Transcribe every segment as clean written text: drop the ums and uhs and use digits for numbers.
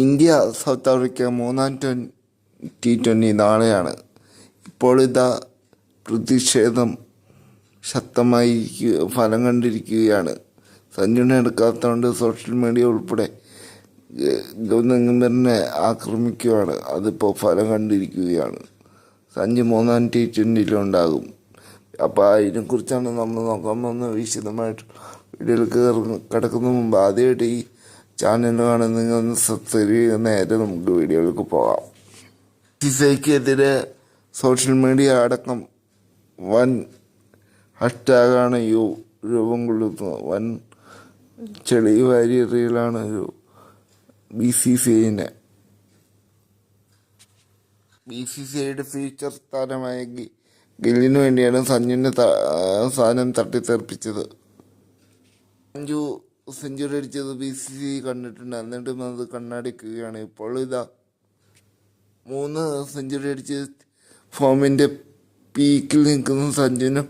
India south Africa മൂന്നാം T20 നാളെയാണ്. ഇപ്പോൾ ഇതാ പ്രതിഷേധം ശക്തമായി ഫലം കണ്ടിരിക്കുകയാണ്. സഞ്ജുവിനെ എടുക്കാത്തതുകൊണ്ട് സോഷ്യൽ മീഡിയ ഉൾപ്പെടെ ഗൗതമിനെ ആക്രമിക്കുകയാണ്. അതിപ്പോൾ ഫലം കണ്ടിരിക്കുകയാണ്. സഞ്ജു മൂന്നാം T20 ഉണ്ടാകും. അപ്പോൾ അതിനെക്കുറിച്ചാണ് നമ്മൾ നോക്കാൻ പോകുന്നത്. വിശദമായിട്ട് വീഡിയോയിലേക്ക് കിടക്കുന്ന മുമ്പ് ആദ്യമായിട്ട് ഈ ചാനൽ കാണുന്നെങ്കിൽ ഒന്ന് സബ്സ്ക്രൈബ് ചെയ്യുക. നേരെ നമുക്ക് വീഡിയോയിലേക്ക് പോകാം. സിസൈക്കെതിരെ സോഷ്യൽ മീഡിയ അടക്കം വൻ ഹാഷ്ടാഗാണ് രൂപം കൊള്ളുന്നത്. വൻ ചെളി വാരിയെറിയലാണ് BCCIനെ. BCCIയുടെ ഫ്യൂച്ചർ താരമായ ഗില്ലിനു വേണ്ടിയാണ് സഞ്ജുവിൻ്റെ സ്ഥാനം തട്ടിത്തെറിപ്പിച്ചത്. സഞ്ജു സെഞ്ചുറി അടിച്ചത് BCCI കണ്ടിട്ടുണ്ട്. എന്നിട്ടും അത് കണ്ണടിക്കുകയാണ്. ഇപ്പോൾ ഇതാ 3 സെഞ്ചുറി അടിച്ച് ഫോമിൻ്റെ പീക്കിൽ നിൽക്കുന്ന സഞ്ജുവിനെ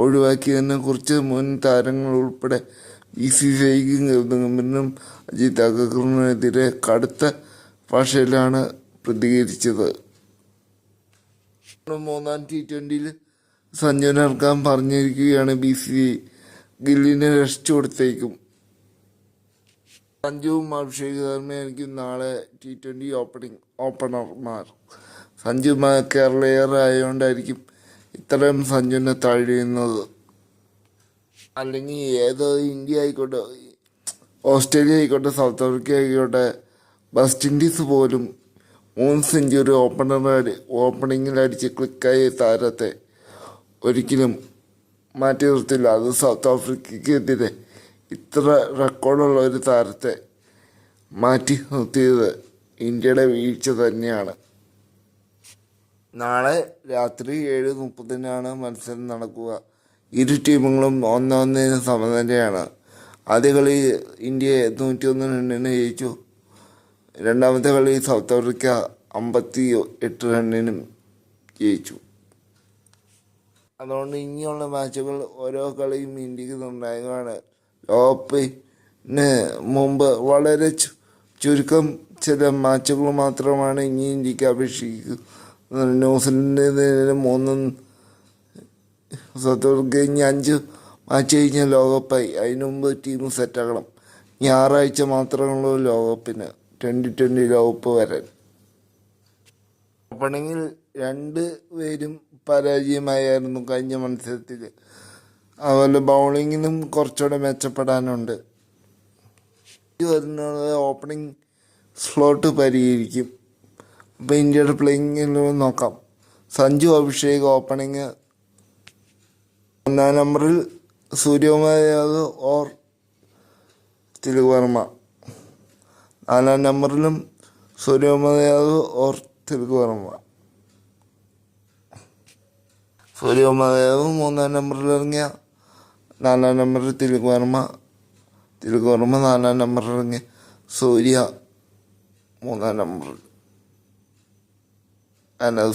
ഒഴിവാക്കിയതിനെ കുറിച്ച് മുൻ താരങ്ങൾ ഉൾപ്പെടെ BCCIക്കും ഗൗതമിനും അജിത് അഗർകറിനെതിരെ കടുത്ത ഭാഷയിലാണ് പ്രതികരിച്ചത്. മൂന്നാം T20 സഞ്ജുവിനെ ഇറക്കാൻ പറഞ്ഞിരിക്കുകയാണ് BCCI. ഗില്ലിന് റെസ്റ്റ് കൊടുത്തേക്കും. സഞ്ജുവും അഭിഷേക് ശർമ്മയായിരിക്കും നാളെ T20 ഓപ്പണർമാർ. സഞ്ജു കേരളീയർ ആയതുകൊണ്ടായിരിക്കും ഇത്രയും സഞ്ജുവിനെ തഴയുന്നത്. അല്ലെങ്കിൽ ഏതോ ഇന്ത്യ ആയിക്കോട്ടെ, ഓസ്ട്രേലിയ ആയിക്കോട്ടെ, സൗത്ത് ആഫ്രിക്ക ആയിക്കോട്ടെ, വെസ്റ്റ് ഇൻഡീസ് പോലും 3 സെഞ്ചുറി ഓപ്പണിങ്ങിൽ അടിച്ച് ക്ലിക്കായ താരത്തെ ഒരിക്കലും മാറ്റി നിർത്തില്ല. അത് സൗത്ത് ആഫ്രിക്കയ്ക്കെതിരെ ഇത്ര റെക്കോർഡുള്ള ഒരു താരത്തെ മാറ്റി നിർത്തിയത് ഇന്ത്യയുടെ വീഴ്ച തന്നെയാണ്. നാളെ രാത്രി 7:30 മത്സരം നടക്കുക. ഇരു ടീമുകളും 1-1 സമനിലയാണ്. ആദ്യ കളി ഇന്ത്യ 101 റണ്ണിന് ജയിച്ചു. രണ്ടാമത്തെ കളി സൗത്ത് ആഫ്രിക്ക 58 റണ്ണിനും ജയിച്ചു. അതുകൊണ്ട് ഇനിയുള്ള മാച്ചുകൾ ഓരോ കളിയും ഇന്ത്യക്ക് നിർണായകമാണ്. ലോകകപ്പിന് മുമ്പ് വളരെ ചുരുക്കം ചില മാച്ചുകൾ മാത്രമാണ് ഇനി ഇന്ത്യക്ക് അപേക്ഷിക്കുന്നത്. ന്യൂസിലൻഡിനെതിരെ 3, സൗത്ത് ആഫ്രിക്ക ഇനി 5 മാച്ച് കഴിഞ്ഞാൽ ലോകകപ്പായി. അതിനു മുമ്പ് ടീം സെറ്റാക്കണം. ഞായറാഴ്ച മാത്രമുള്ളൂ ലോകകപ്പിന് 2020 ലോകകപ്പ് വരാൻ. ഓപ്പണിങ്ങിൽ 2 പേരും പരാജയമായിരുന്നു കഴിഞ്ഞ മത്സരത്തിൽ. അതുപോലെ ബൗളിങ്ങിനും കുറച്ചുകൂടെ മെച്ചപ്പെടാനുണ്ട്. വരുന്നത് ഓപ്പണിംഗ് സ്ലോട്ട് പരിഹരിക്കും. അപ്പോൾ ഇന്ത്യയുടെ പ്ലേയിങ്ങിൽ നോക്കാം. സഞ്ജു അഭിഷേക് ഓപ്പണിങ്. 1-ാം നമ്പറിൽ സൂര്യകുമാർ യാദവ് ഓർ തിലക് വർമ്മ. 4-ാം നമ്പറിലും സൂര്യകുമാർ യാദവ് ഓർ തിലക് വർമ്മ. സൂര്യകുമാർ യാദവ് 3-ാം നമ്പറിൽ ഇറങ്ങിയ 4-ാം നമ്പറിൽ തിലക് വർമ്മ. 4-ാം നമ്പറിൽ ഇറങ്ങിയ സൂര്യ 3-ാം നമ്പറിൽ.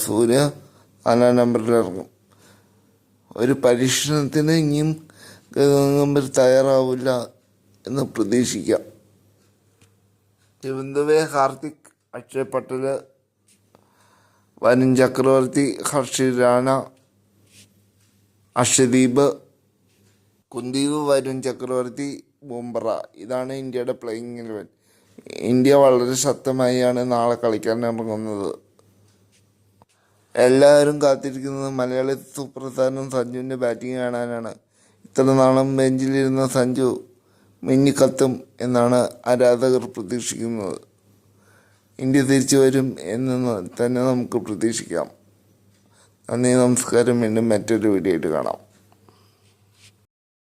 സൂര്യ 4-ാം നമ്പറിൽ ഇറങ്ങും. ഒരു പരീക്ഷണത്തിന് ഇനിയും നമ്പർ തയ്യാറാവില്ല എന്ന് പ്രതീക്ഷിക്കാം. ശിവന്തുവെ, ഹാർദിക്, അക്ഷയ് പട്ടേൽ, വരുൺ ചക്രവർത്തി, ഹർഷിത് റാണ, അർഷദീപ്, കുൽദീപ്, വരുൺ ചക്രവർത്തി, ബുംറ. ഇതാണ് ഇന്ത്യയുടെ പ്ലേയിങ് 11. ഇന്ത്യ വളരെ ശക്തമായാണ് നാളെ കളിക്കാൻ ഇറങ്ങുന്നത്. എല്ലാവരും കാത്തിരിക്കുന്നത് മലയാളി സൂപ്പർ താരം സഞ്ജുവിൻ്റെ ബാറ്റിംഗ് കാണാനാണ്. ഇത്ര നാളും ബെഞ്ചിലിരുന്ന സഞ്ജു മിന്നിക്കത്തും എന്നാണ് ആരാധകർ പ്രതീക്ഷിക്കുന്നത്. ഇന്ത്യ തിരിച്ചു വരും എന്ന് തന്നെ നമുക്ക് പ്രതീക്ഷിക്കാം. നന്ദി, നമസ്കാരം. വീണ്ടും മറ്റൊരു വീഡിയോ ആയിട്ട് കാണാം.